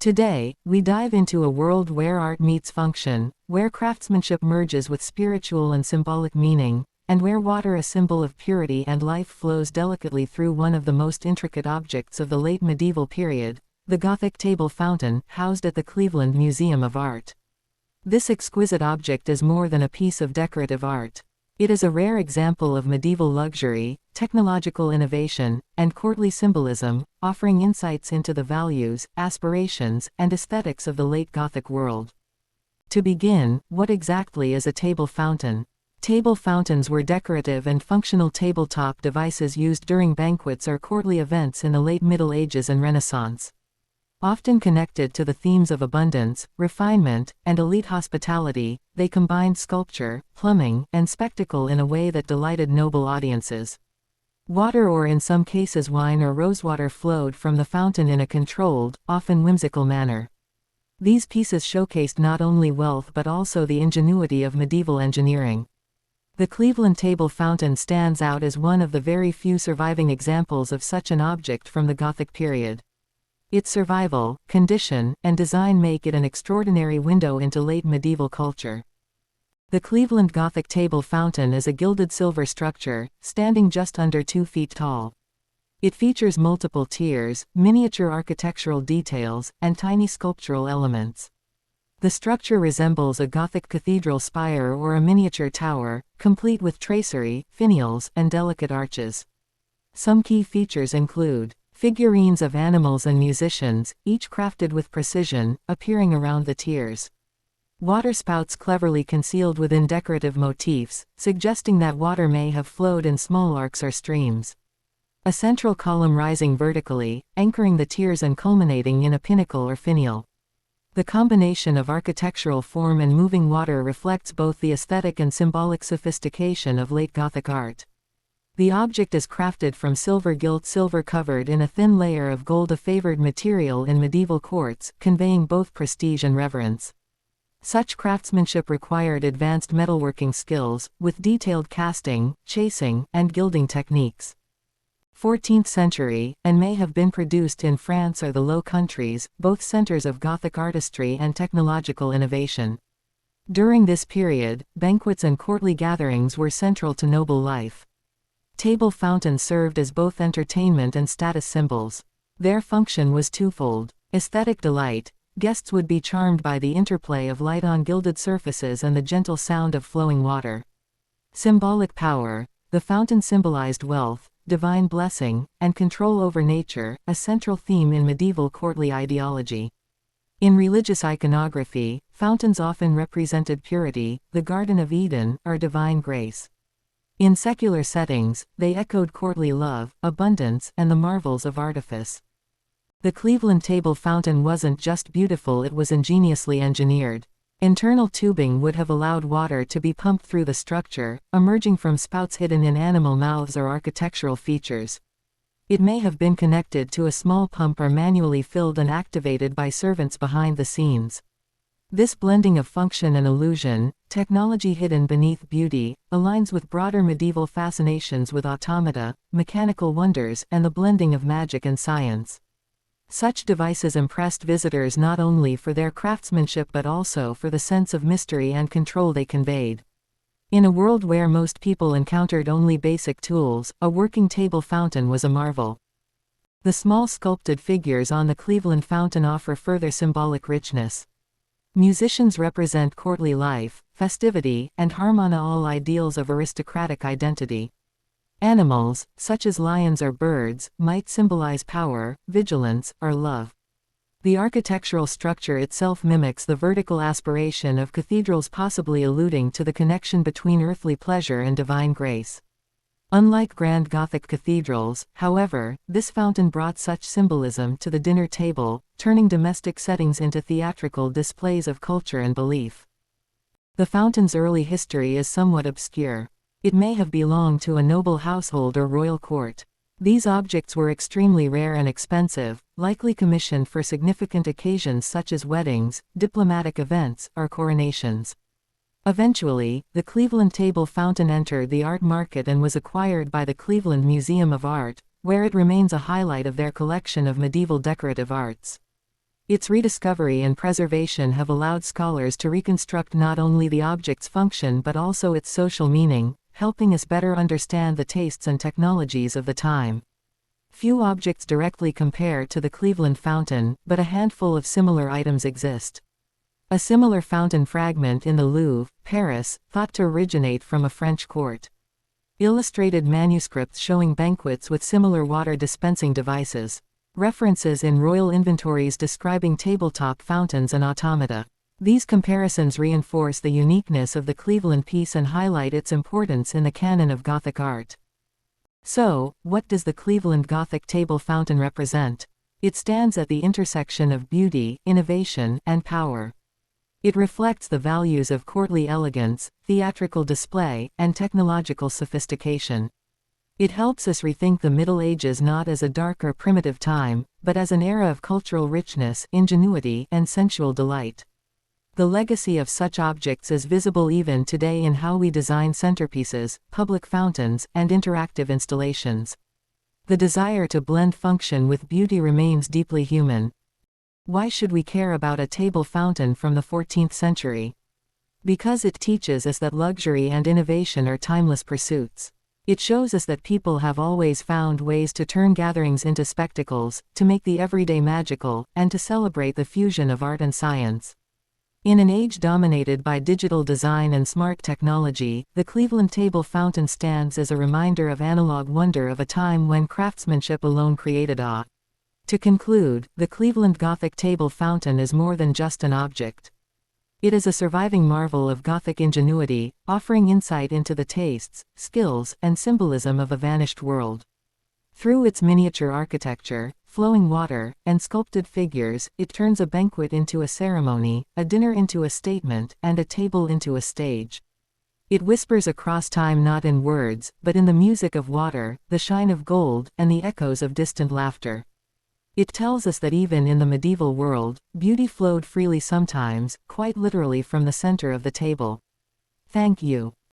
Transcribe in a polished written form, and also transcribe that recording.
Today, we dive into a world where art meets function, where craftsmanship merges with spiritual and symbolic meaning, and where water, a symbol of purity and life, flows delicately through one of the most intricate objects of the late medieval period, the Gothic Table Fountain, housed at the Cleveland Museum of Art. This exquisite object is more than a piece of decorative art. It is a rare example of medieval luxury, technological innovation, and courtly symbolism, offering insights into the values, aspirations, and aesthetics of the late Gothic world. To begin, what exactly is a table fountain? Table fountains were decorative and functional tabletop devices used during banquets or courtly events in the late Middle Ages and Renaissance. Often connected to the themes of abundance, refinement, and elite hospitality, they combined sculpture, plumbing, and spectacle in a way that delighted noble audiences. Water, or in some cases wine or rosewater, flowed from the fountain in a controlled, often whimsical manner. These pieces showcased not only wealth but also the ingenuity of medieval engineering. The Cleveland Table Fountain stands out as one of the very few surviving examples of such an object from the Gothic period. Its survival, condition, and design make it an extraordinary window into late medieval culture. The Cleveland Gothic Table Fountain is a gilded silver structure, standing just under 2 feet tall. It features multiple tiers, miniature architectural details, and tiny sculptural elements. The structure resembles a Gothic cathedral spire or a miniature tower, complete with tracery, finials, and delicate arches. Some key features include figurines of animals and musicians, each crafted with precision, appearing around the tiers. Waterspouts cleverly concealed within decorative motifs, suggesting that water may have flowed in small arcs or streams. A central column rising vertically, anchoring the tiers and culminating in a pinnacle or finial. The combination of architectural form and moving water reflects both the aesthetic and symbolic sophistication of late Gothic art. The object is crafted from gilt silver covered in a thin layer of gold, a favored material in medieval courts, conveying both prestige and reverence. Such craftsmanship required advanced metalworking skills, with detailed casting, chasing, and gilding techniques. 14th century, and may have been produced in France or the Low Countries, both centers of Gothic artistry and technological innovation. During this period, banquets and courtly gatherings were central to noble life. Table fountains served as both entertainment and status symbols. Their function was twofold. Aesthetic delight: guests would be charmed by the interplay of light on gilded surfaces and the gentle sound of flowing water. Symbolic power: the fountain symbolized wealth, divine blessing, and control over nature, a central theme in medieval courtly ideology. In religious iconography, fountains often represented purity, the Garden of Eden, or divine grace. In secular settings, they echoed courtly love, abundance, and the marvels of artifice. The Cleveland Table Fountain wasn't just beautiful, it was ingeniously engineered. Internal tubing would have allowed water to be pumped through the structure, emerging from spouts hidden in animal mouths or architectural features. It may have been connected to a small pump or manually filled and activated by servants behind the scenes. This blending of function and illusion, technology hidden beneath beauty, aligns with broader medieval fascinations with automata, mechanical wonders, and the blending of magic and science. Such devices impressed visitors not only for their craftsmanship but also for the sense of mystery and control they conveyed. In a world where most people encountered only basic tools, a working table fountain was a marvel. The small sculpted figures on the Cleveland fountain offer further symbolic richness. Musicians represent courtly life, festivity, and harmony, all ideals of aristocratic identity. Animals, such as lions or birds, might symbolize power, vigilance, or love. The architectural structure itself mimics the vertical aspiration of cathedrals, possibly alluding to the connection between earthly pleasure and divine grace. Unlike grand Gothic cathedrals, however, this fountain brought such symbolism to the dinner table, turning domestic settings into theatrical displays of culture and belief. The fountain's early history is somewhat obscure. It may have belonged to a noble household or royal court. These objects were extremely rare and expensive, likely commissioned for significant occasions such as weddings, diplomatic events, or coronations. Eventually, the Cleveland Table Fountain entered the art market and was acquired by the Cleveland Museum of Art, where it remains a highlight of their collection of medieval decorative arts. Its rediscovery and preservation have allowed scholars to reconstruct not only the object's function but also its social meaning, helping us better understand the tastes and technologies of the time. Few objects directly compare to the Cleveland fountain, but a handful of similar items exist. A similar fountain fragment in the Louvre, Paris, thought to originate from a French court. Illustrated manuscripts showing banquets with similar water dispensing devices. References in royal inventories describing tabletop fountains and automata. These comparisons reinforce the uniqueness of the Cleveland piece and highlight its importance in the canon of Gothic art. So, what does the Cleveland Gothic Table Fountain represent? It stands at the intersection of beauty, innovation, and power. It reflects the values of courtly elegance, theatrical display, and technological sophistication. It helps us rethink the Middle Ages not as a dark or primitive time, but as an era of cultural richness, ingenuity, and sensual delight. The legacy of such objects is visible even today in how we design centerpieces, public fountains, and interactive installations. The desire to blend function with beauty remains deeply human. Why should we care about a table fountain from the 14th century? Because it teaches us that luxury and innovation are timeless pursuits. It shows us that people have always found ways to turn gatherings into spectacles, to make the everyday magical, and to celebrate the fusion of art and science. In an age dominated by digital design and smart technology, the Cleveland Table Fountain stands as a reminder of analog wonder of a time when craftsmanship alone created awe. To conclude, the Cleveland Gothic Table Fountain is more than just an object. It is a surviving marvel of Gothic ingenuity, offering insight into the tastes, skills, and symbolism of a vanished world. Through its miniature architecture, flowing water, and sculpted figures, it turns a banquet into a ceremony, a dinner into a statement, and a table into a stage. It whispers across time not in words, but in the music of water, the shine of gold, and the echoes of distant laughter. It tells us that even in the medieval world, beauty flowed freely sometimes, quite literally from the center of the table. Thank you.